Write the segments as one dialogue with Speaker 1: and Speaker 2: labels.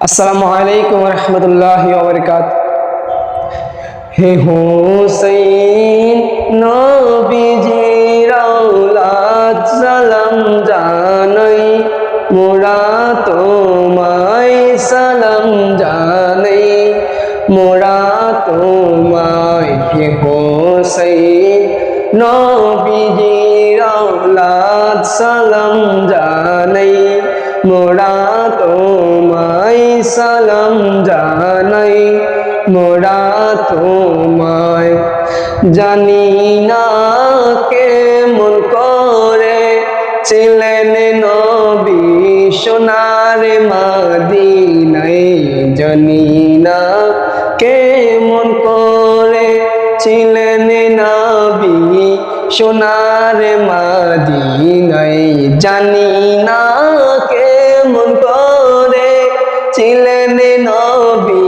Speaker 1: আসসালামু আলাইকুম ওয়া রাহমাতুল্লাহি ওয়া বারাকাতুহু। হে হুসাইন নবীজির আওলাদ সালাম জানাই, মোরা তোমায় সালাম জানাই, মোরা তোমায়। হে হুসাইন নবীজির আওলাদ সালাম জানাই, মোরা তোমায় সালাম জানাই, মোরা তোমায়। জানি না কেমন করে ছিলেন নবী সোনার মদিনায়, জানি না কেমন করে ছিলেন নবী সোনার মদিনায়, জানি না কেমন করে ছিলেন নবী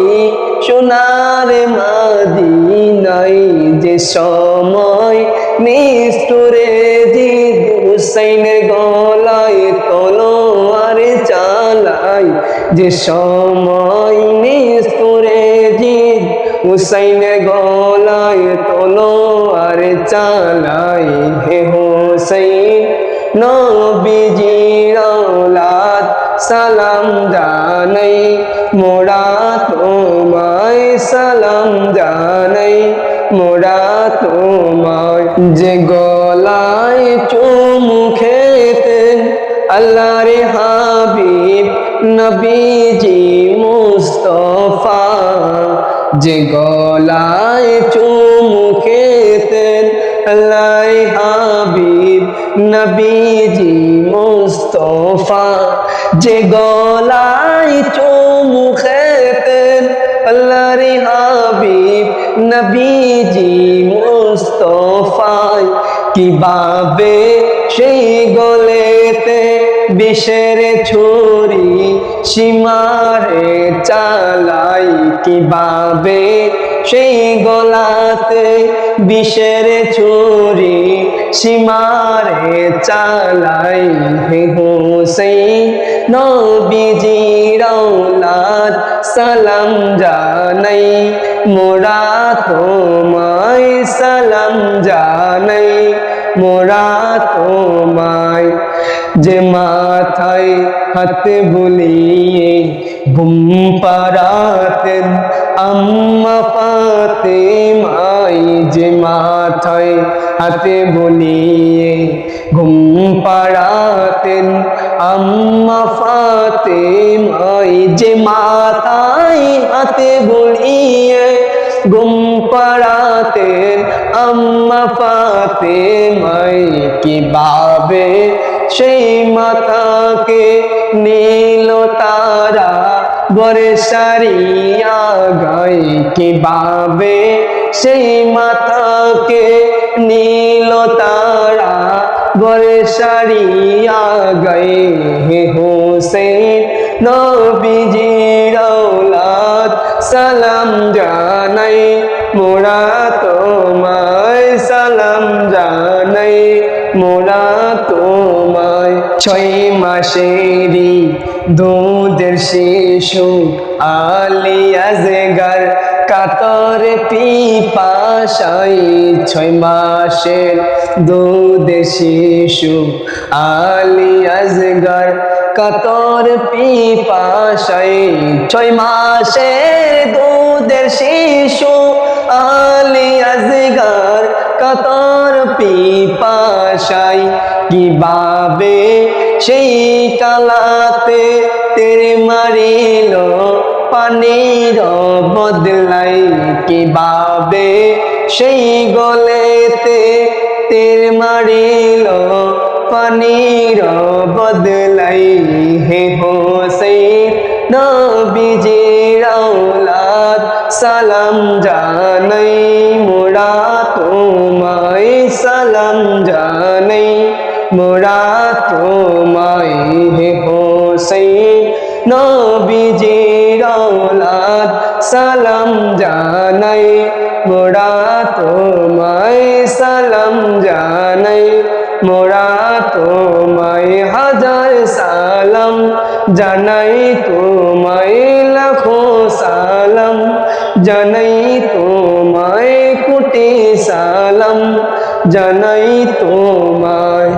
Speaker 1: সোনার মদিনায়। যে সময় নিষ্ঠুরে জিদ হুসাইনের গলায় তলোয়ার চালাই, যে সময় নিষ্ঠুরে জিদ হুসাইনের গলায় তলোয়ার চালাই। হে হুসাইন নবীজির আওলাদ সালাম জানাই, মোরা তোমায় সালাম জানাই, মোরা তোমায়। যে গলায় চুমু খেতেন আল্লাহর হাবিব নবীজি মুস্তাফা, যে গলায় চুমু খেতেন আল্লাহর হাবিব নবীজি মুস্তাফা, যে গলায় চুমু খেতেন আল্লাহর হাবিব নবীজি মুস্তাফা। কিভাবে সেই গলেতে বিষের ছুরি সীমারে চালাই, কিভাবে সেই গলাতে বিষের ছুরি সীমারে চালাই। হে হুসাইন নবীজির আওলাদ সালাম জানাই, মোরা তোমায় সালাম জানাই, মোরা তোমায়। যে মাথায় হাত বুলিয়ে ঘুম পাড়াতেন আম্মা ফাতেমায়, যে মাথায় হাত বুলিয়ে ঘুম পাড়াতেন আম্মা ফাতেমায়, যে মাথায় হাত বুলিয়ে ঘুম পাড়াতেন আম্মা ফাতেমায়। কিভাবে সেই মাথাকে নীল তারা গরে সারিয়া গায়, কিভাবে সেই মাথাকে নীল তারা গরে সারিয়া গায়। হে হুসাইন নবীজির আওলাদ সালাম জানাই, মোরা তোমায় সালাম জানাই, মোরা তোমায়। 6 মাসেরই দুধের শিশু আলী আজগর কাতর পিপাসায়, 6 মাসের দুধের শিশু আলী আজগর কাতর পিপাসায়, 6 মাসের দুধের শিশু আলী আজগর কাতর পিপাসায়। কিভাবে সেই কালাতে তেরে মারিল পানির বদলাই, কিভাবে সেই গলেতে তের মারিল পানির বদলাই। হে হুসাইন নবীজির আওলাদ সালাম জানাই, মোরা তোমায় সালাম জানাই, মোরা তোমায়। হে হুসাইন নবীজির আওলাদ সালাম জানাই, মোরা তোমায় সালাম জানাই, মোরা তোমায়। হাজার সালাম জানাই তোমায়। জানাই তোমায় কোটি সালাম, জানাই তোমায়।